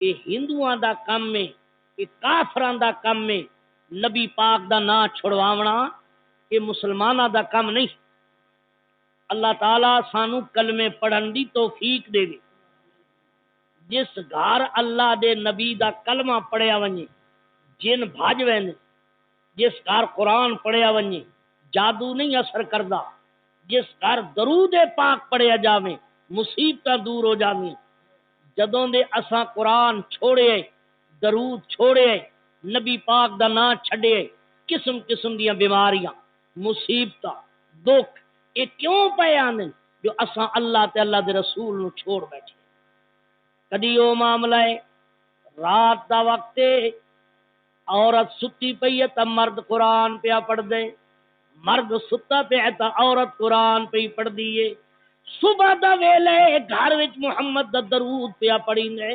یہ ہندوؤں دا کم ہے، یہ کافراں دا کم ہے، نبی پاک دا نام چھڑواونا یہ مسلماناں دا کم نہیں۔ اللہ تعالی سانو کلمے پڑھن دی توفیق دے وے۔ جس گھر اللہ دے نبی دا کلمہ پڑھیا ونجے جن بھاج وین، جس گھر قرآن پڑھیا ونجے جادو نہیں اثر کردا، جس گھر درود پاک پڑھیا جاویں مصیبتاں دور ہو جاویں۔ جدوں دے اساں قرآن چھوڑے درود چھوڑے نبی پاک دا نام چھڈے قسم قسم دیاں بیماریاں مصیبتاں دکھ یہ کیوں پے آندے جو اساں اللہ تے اللہ دے رسول نو چھوڑ بیٹھے۔ کدی او معاملہ ہے رات دا وقت عورت ستی پئی ہے تا مرد قرآن پیا پڑھ دے، مرد ستا پیا تا عورت قرآن پہ پڑھ دیے۔ صبح دا ویلے گھر وچ محمد دا درود پیا پڑھیندے۔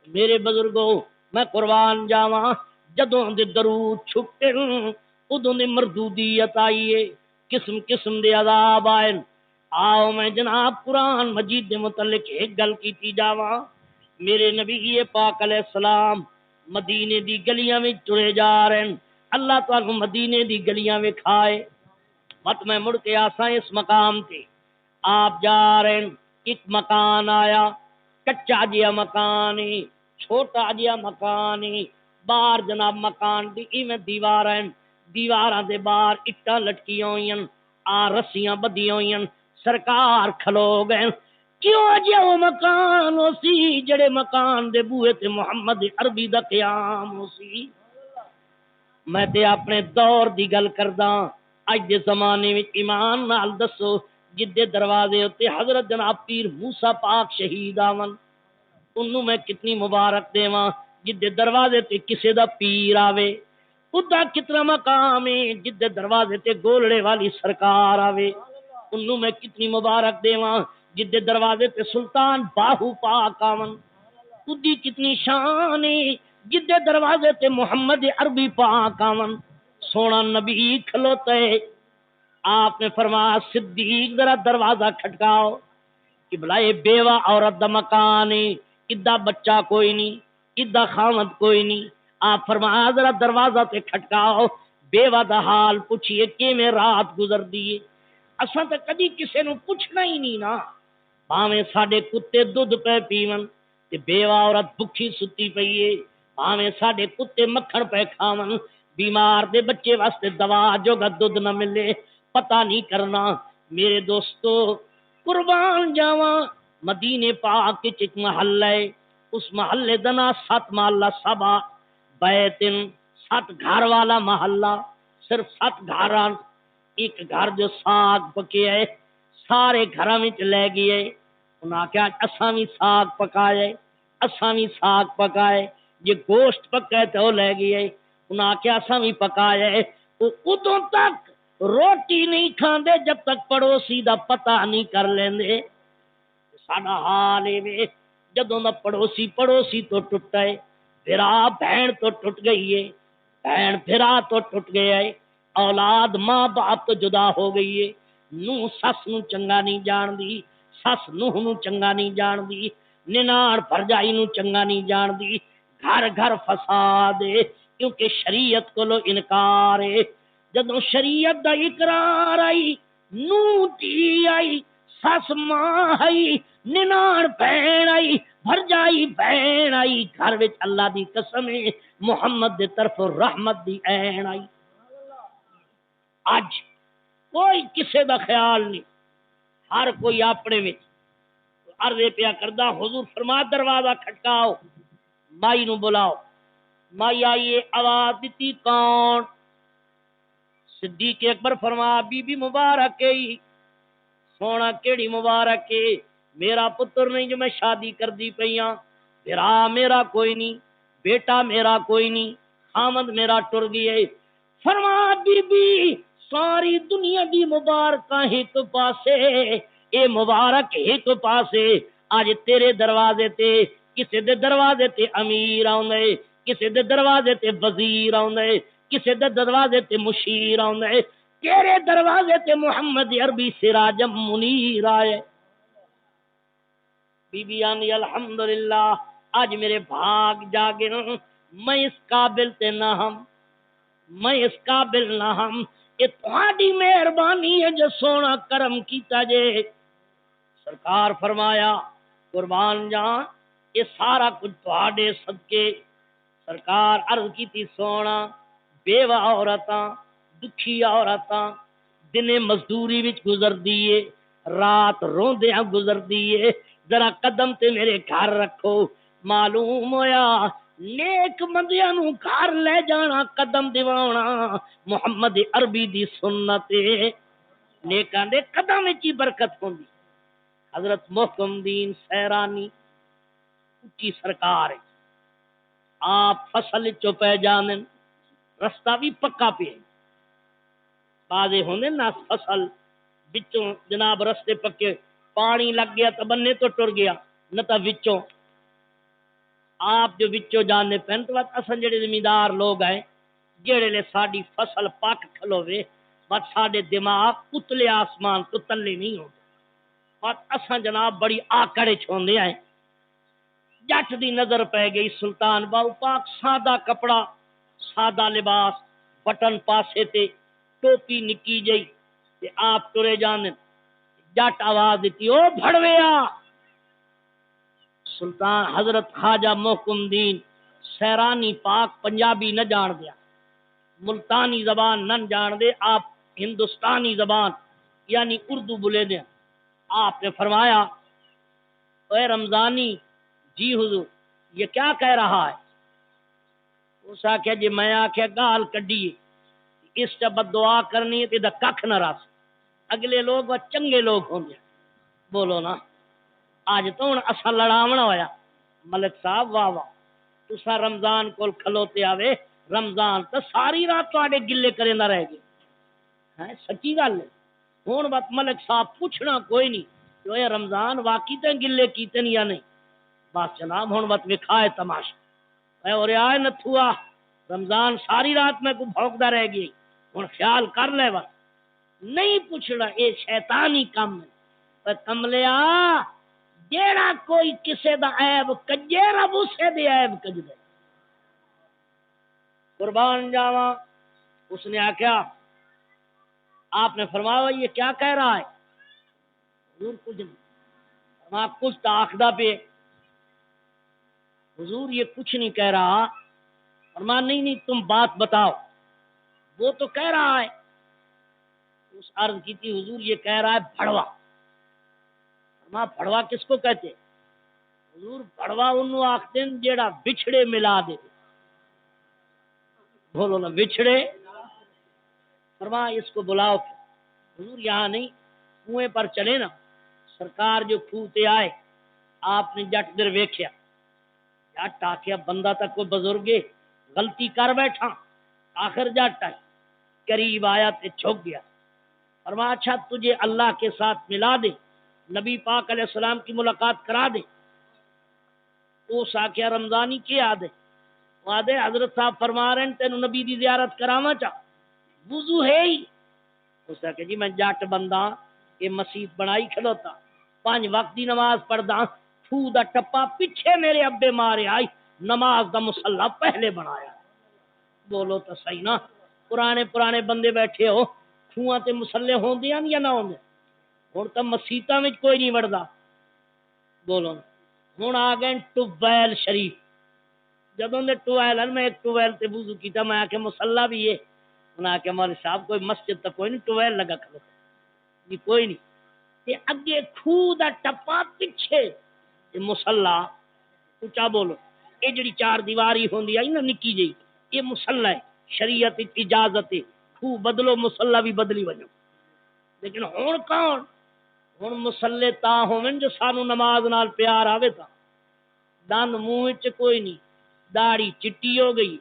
میرے بزرگوں میں قربان جاواں جدوں دے درود چھٹے ادوں دی مردودیت آئی ہے، قسم قسم دے عذاب آئے۔ آؤ میں جناب قرآن مجید دے متعلق ایک گل کیتی جاواں۔ میرے نبی پاک علیہ السلام مدینے دی گلیاں وچ ٹرے جا رہے ہیں، اللہ تعالی مدینے دی گلیاں وکھائے۔ مت میں مڑ کے آساں اس مقام تے آپ جا رہے ہیں، ایک مکان آیا کچا جیا مکان ہے، چھوٹا جیا مکان ہے، باہر جناب مکان دی ایویں دیوار ہیں، دیواراں دے باہر اٹاں لٹکیاں ہوئی ہیں، رسیاں بدیاں ہوئی ہیں، سرکار کھلو گئے۔ کیوں جیا وہ مکان ہو سی جڑے مکان دے بوئے تے محمد عربی دا قیام ہو سی۔ میں تے اپنے دور دی گل کردا، اج دے زمانے وچ ایمان نال دسو جدے دروازے ہوتے حضرت جناب پیر موسیٰ پاک شہید آون انہوں میں کتنی مبارک دیواں۔ جدے دروازے تے کسے دا پیر آوے ادا کتنا مقام ہے، جدے دروازے تے گولڑے والی سرکار آوے انہوں میں کتنی مبارک دیواں۔ جدے دروازے تے سلطان باہو پاک آون ادی کتنی شان ہے، جدے دروازے تے محمد عربی پاک آون سونا نبی کھلوتا ہے۔ آپ نے فرمایا صدیق ذرا دروازہ کھٹکاؤ کہ بلائے بیوہ عورت دا مکان ہے، ادا بچہ کوئی نہیں، ادا خامد کوئی نہیں۔ آپ فرمایا ذرا دروازہ تے کھٹکاؤ بیوہ دا حال پوچھئے کہ میں رات گزر دیے۔ اساں تے کدی کسے نو پوچھنا ہی نہیں نا، بھاویں ساڈے کتے دودھ پہ پیون تے بیوہ عورت بھکھی ستی پئی ہے، بھاویں ساڈے کتے مکھن پہ کھاون بیمار دے بچے واسطے دوا جو گا دودھ نہ ملے پتہ نہیں کرنا۔ میرے دوستو قربان جاواں مدینے پاک وچ ایک محلہ ہے، اس محلے دا نام 7 محلہ سبا بیتن 7 گھر والا محلہ، صرف 7 گھراں ایک گھر جو ساگ پکے ہے سارے گھراں وچ لے گئے۔ انہاں کہا اساں وی ساگ پکائے، اساں وی ساگ پکائے، یہ گوشت پکائے تو لے گئے۔ انہاں کہا اساں وی پکائے۔ وہ ادوں تک روٹی نہیں کھاندے جب تک پڑوسی دا پتہ نہیں کر لیندے۔ ساڈا حال اے جدوں دا پڑوسی تو ٹوٹا ہے، بھرا بہن تو ٹوٹ گئی ہے، بہن بھرا تو ٹوٹ گیا ہے، اولاد ماں باپ تو جدا ہو گئی ہے، نوح سس نو چنگا نہیں جان دی، سس نوح نو چنگا نہیں جان دی، نناڑ بھرجائی نو چنگا نہیں جان دی، گھر گھر فساد ہے کیونکہ شریعت کو لو انکار ہے۔ جدوں شریعت دا اقرار آئی نوح دی آئی، سس ماں آئی، نناڑ بہن آئی، بھرجائی بہن آئی، گھر وچ اللہ دی قسم ہے محمد دے طرف رحمت دی عین آئی۔ اج کوئی کسے دا خیال نہیں، ہر کوئی اپنے وچ عرض پیا کردا۔ حضور فرما دروازہ کھٹکاؤ، مائی نو بلاؤ۔ مائی آئیے، آواز دیتی کون؟ صدیق اکبر فرمایا بی بی مبارک ہے۔ سونا کیڑی مبارک ہے؟ میرا پتر نہیں جو میں شادی کر دی پیاں، بھرا میرا کوئی نہیں، بیٹا میرا کوئی نہیں، خامد میرا ٹر گیا۔ فرمایا بی بی ساری دنیا دی مبارکاں ایک پاسے، اے مبارک ایک پاسے، اج تیرے دروازے تے کسے دے دروازے تے امیر آوندے، کسے دے دروازے تے وزیر آوندے، کسے دے دروازے تے مشیر آوندے، تیرے دروازے تے محمد عربی سراجم منیر آئے۔ بی بی آنی الحمدللہ اج میرے بھاگ جاگے میں اس قابل تے نہ ہم میں اس قابل نہ ہم یہ تہاڈی مہربانی ہے جو سونا کرم کیتا جے سرکار فرمایا قربان جاں یہ سارا کچھ تہاڈے صدقے سرکار عرض کیتی سونا بیوہ عورتاں دکھی عورتاں دنے مزدوری وچ گزر دیے رات روندیاں گزر دیے ذرا قدم تے میرے گھر رکھو معلوم ہویا نیک بندیاں نو گھر لے جانا قدم دیوانا محمد عربی دی سنت ہے نیکاں دے قدم وچ ہی برکت ہوندی حضرت محکم دین سیرانی اچھی سرکار ہے آپ فصل چو پہ جانن رستہ بھی پکا پہ بازے ہوندے نا فصل بچوں جناب رستے پکے پانی لگ گیا تو بننے تو ٹر گیا نہ تو وچوں آپ جو وچوں جاننے پہن تو بات اصل جڑے زمیندار لوگ ہیں جڑے لے ساڈی فصل پک کھلوے بس ساڈے دماغ اتلے آسمان تو تلے نہیں ہوندے بس اصل جناب بڑی آکڑے چھوندے ہیں جٹ دی نظر پہ گئی سلطان باؤ پاک سادہ کپڑا سادہ لباس بٹن پاسے تے ٹوپی نکی جئی تے آپ ٹرے جانن جٹ آواز دیتی او بھڑویا سلطان حضرت خواجہ محکم دین سیرانی پاک پنجابی نہ جان دیا ملتانی زبان نہ جان دے آپ ہندوستانی زبان یعنی اردو بولے دیں آپ نے فرمایا اے رمضانی جی حضور یہ کیا کہہ رہا ہے اس آخیا جی میں آخیا گال کڈی اس سے بد دعا کرنی ہے تو کھ نہ رس اگلے لوگ وہ چنگے لوگ ہوں گے بولو نا آج تو ہوں اصا لڑاونا ہویا ملک صاحب واہ واہ تسا رمضان کول کھلوتے آوے رمضان تو ساری رات تواڈے گلے کرے نہ رہ گئے سچی گل ہے ہوں بات ملک صاحب پوچھنا کوئی نہیں جو یہ رمضان واقعی تے گلے کیتے یا نہیں بس جناب ہوں بات وکھائے تماشا اور آئے نتھوا رمضان ساری رات میں کو بھوکدا رہ گئی ہوں خیال کر لے بس نہیں پوچھنا یہ شیطانی کم ہے کملیا جیڑا کوئی کسے دا عیب کجے رب اسے دے عیب کج دے قربان جاواں اس نے آخیا آپ نے فرمایا یہ کیا کہہ رہا ہے حضور کچھ نہیں فرمایا کچھ تو آخدا پہ حضور یہ کچھ نہیں کہہ رہا فرمایا نہیں تم بات بتاؤ وہ تو کہہ رہا ہے اس عرض کی تھی حضور یہ کہہ رہا ہے بھڑوا فرمایا بھڑوا کس کو کہتے حضور بھڑوا انہوں آختے ہیں جیڑا بچھڑے ملا دے بولو نا بچھڑے فرمایا اس کو بلاؤ حضور یہاں نہیں کنویں پر چلے نا سرکار جو کھوتے آئے آپ نے جٹ در ویکھیا جٹ آخیا بندہ تک کوئی بزرگ غلطی کر بیٹھا آخر جٹ آئی قریب آیا تے چھک گیا فرمایا اچھا تجھے اللہ کے ساتھ ملا دے نبی پاک علیہ السلام کی ملاقات کرا دے اس آخیا رمضانی کیا دے وعدے حضرت صاحب فرما رہے ہیں تینوں نبی دی زیارت کراواں چا وضو ہے ہی اس نے کہا جی میں جٹ بندہ یہ مسجد بنائی کھلوتا 5 وقت دی نماز پڑھدا پھو دا ٹپا پیچھے میرے ابے مارے آئی نماز دا مصلی پہلے بنایا بولو تو صحیح نا پرانے بندے بیٹھے ہو کھواں تے مصلی ہوندیاں یا نہ ہوندے ہن تو مسیتاں وچ کوئی نہیں وڑدا بولو ہن آ گئے ٹوبیل شریف جدوں دے ٹویل میں ایک ٹویل تے وضو کیتا میں کہ مصلی بھی ہے انہاں کہ مولوی صاحب کوئی مسجد تو کوئی نہیں ٹویل لگا کھلو جی کوئی نہیں تے اگے کھو دا ٹپا پیچھے تے مصلی اونچا بولو یہ جڑی 4 دیواری ہوندی ہے نا نکی جی یہ مصلی ہے شریعت اجازت ہے کھو بدلو مصلی بھی بدلی وجو لیکن ہن کون ہن مصلی تا ہوون جو سانو نماز نال پیار آوے تا دند منہ وچ کوئی نہیں داڑھی چٹی ہو گئی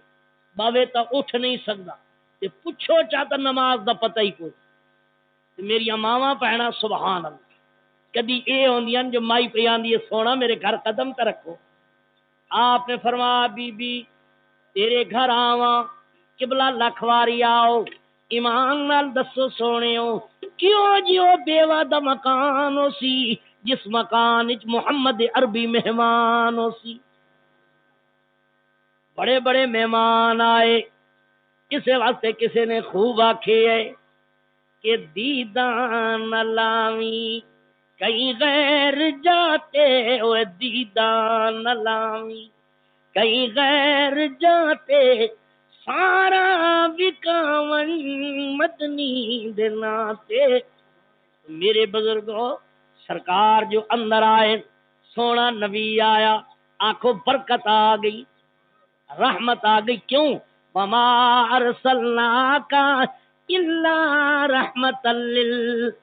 باوے تا اٹھ نہیں سکدا تے پوچھو چاہتا نماز دا پتہ ہی کوئی تے میری ماواں بہنا سبحان اللہ کدی اے ہوندیاں جو مائی پہ آندی ہے سونا میرے گھر قدم تے رکھو آپ نے فرمایا بی بی تیرے گھر آواں قبلہ لکھواری آؤ ایمان نال دسو سونےو کیوں جیو بیوہ دا مکان ہو سی جس مکان وچ محمد عربی مہمان ہو سی بڑے بڑے مہمان آئے، اس واسطے کسی نے خوب آکھے ہے کہ دیدان لاوی کئی غیر جاتے ہوئے، دیدان لاوی کئی غیر جاتے، سارا وکاون مدنی دلاتے۔ میرے بزرگوں، سرکار جو اندر آئے، سونا نبی آیا، آنکھوں برکت آ گئی، رحمت آ گئی۔ کیوں؟ وما ارسلناک الا رحمتا للعالمین۔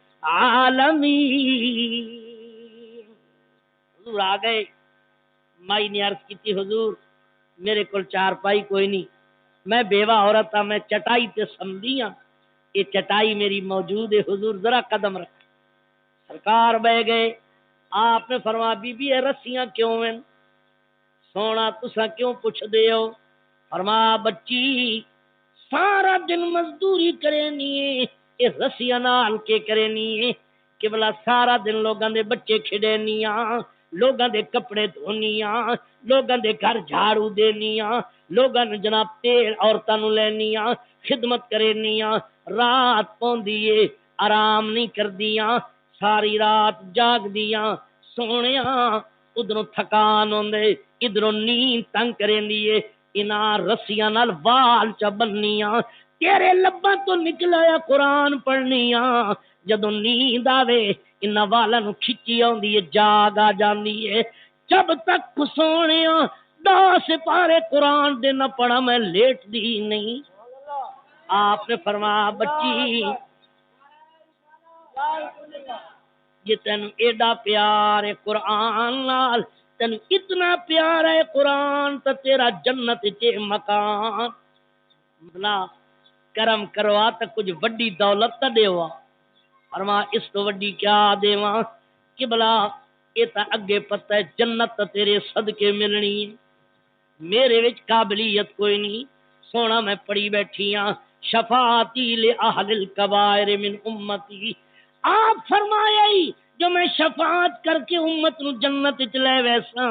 حضور آ گئے، مائی نے عرض کی تھی حضور میرے کول چارپائی کوئی نہیں، میں بیوہ عورت ہاں، میں چٹائی تے سمدھی ہاں، یہ چٹائی میری موجود ہے، حضور ذرا قدم رکھ۔ سرکار بہ گئے، آپ نے فرمایا بی بی اے رسیاں کیوں ہیں؟ سونا تسا کیوں پوچھ دے ہو؟ فرمایا بچی سارا دن مزدوری کرینی ہے، یہ رسیاں نال کے کرینی ہے کہ بلا سارا دن لوگاں دے بچے کھڈینیاں، لوگاں دے کپڑے دھونیاں، لوگاں دے گھر جھاڑو دینیاں، لوگاں نے جناب تیل عورتاں نو لینیاں، خدمت کرینیاں، رات پوندی ہے آرام نہیں کردیاں، ساری رات جاگ دیاں، سونیاں ادھروں تھکان ہوندے، ادھروں نیند تنگ کریندی ہے، انہاں رسیاں نال وال چا بننیاں، تیرے لباں تو نکلایا قرآن پڑھنیاں، جدوں نیند آوے انہاں والاں نو کھچی آندی ہے، جاگ آ جاندی ہے، جب تک سونیاں 10 سپارے قرآن دے نہ پڑھا میں لیٹ دی نہیں۔ آپ نے فرمایا بچی جی تینو ایڈا پیار ہے قرآن نال، تینو اتنا پیار ہے قرآن تو تیرا جنت چے مکان، بلا کرم کروا تو کچھ وڈی دولت تا دیوا۔ فرما اس تو وڈی کیا دیواں کہ بلا یہ تا اگے پتہ ہے جنت تا تیرے صدقے ملنی ہے، میرے وچ قابلیت کوئی نہیں، سونا میں پڑھی بیٹھی ہاں شفاعتی لأہل الکبائر من امتی۔ آپ فرمایا ہی جو میں شفاعت کر کے امت نو جنت وچ لے ویسا،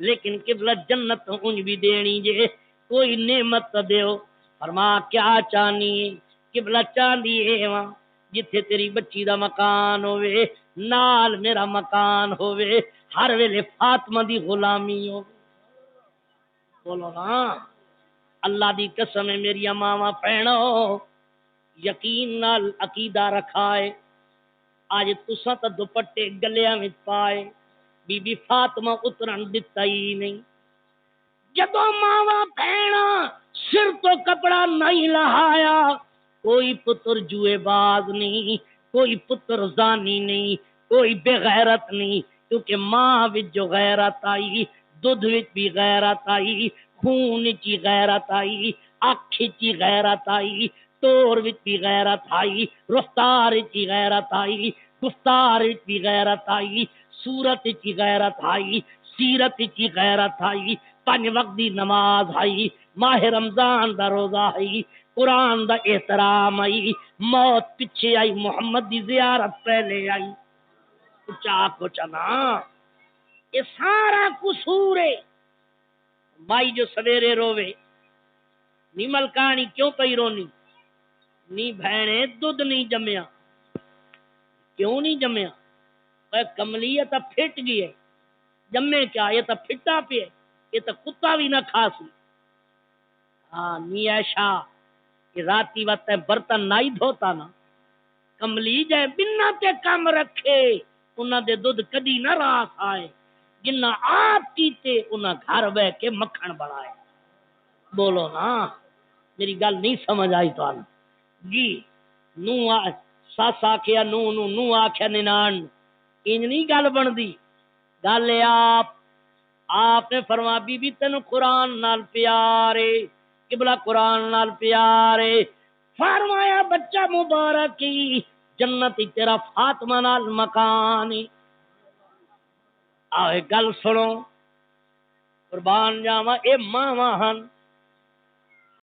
لیکن قبلہ جنت تو انج بھی دینی جے، کوئی نعمت تو دیو۔ فرما کیا چاہنی ہے؟ قبلہ چاندی ہے وہاں جتھے تیری بچی دا مکان ہوئے، نال میرا مکان ہوئے، ہر ویلے فاطمہ دی غلامی ہو۔ بولو نا، اللہ دی قسم ہے میری ماواں بہنو، یقین نال عقیدہ رکھا ہے، آج تساں تا دوپٹے گلیاں وچ پائے، بی بی فاطمہ اترن دتا ہی نہیں۔ جدوں ماواں بہنا سر تو کپڑا نہیں لہایا، کوئی پتر جوئے باز نہیں، کوئی پتر زانی نہیں، کوئی بے غیرت نہیں، کیونکہ ماں وچ جو غیرت آئی، دودھ وچ بھی غیرت آئی، خون وچ بھی غیرت آئی، اکھ وچ بھی غیرت آئی، تور وچ بھی غیرت آئی، رفتار وچ بھی غیرت آئی، گفتار وچ بھی غیرت آئی، صورت وچ بھی غیرت آئی، سیرت وچ بھی غیرت آئی، 5 وقت دی نماز آئی، ماہ رمضان دا روزہ آئی، قرآن دا احترام آئی، موت پیچھے آئی، محمد دی زیارت پہلے آئی۔ اچھا نا یہ سارا قصور ہے۔ مائی جو سویرے روے نی ملکانی کیوں پئی رونی؟ نی بہنے دودھ نہیں جمیا، کیوں نہیں جمیا؟ کملی یہ تو پھٹ گئی ہے، جمے کیا؟ یہ تو پھٹا پہ ہے، یہ تو کتا بھی نہ کھا سی۔ ہاں نی ایشا کہ راتی وقت برتن نہیں دھوتا نا، کملی جائے بنا تے کام رکھے انہاں دے دودھ کدی نہ راس آئے، جنہ آپ کیتے انہاں گھر بہ کے مکھن بنائے۔ بولو نا، میری گل نہیں سمجھ آئی تو جی نو ساس آکھیا نو نو نو آکھیا ننان، انج نہیں گل بندی، گل آپ نے فرمایا بی بی تینو قرآن نال پیارے، قبلہ قرآن نال پیارے، فرمایا بچہ مبارک کی جنت تیرا فاطمہ نال مکان۔ آئے گل سنو قربان جاواں، اے ماواں ہن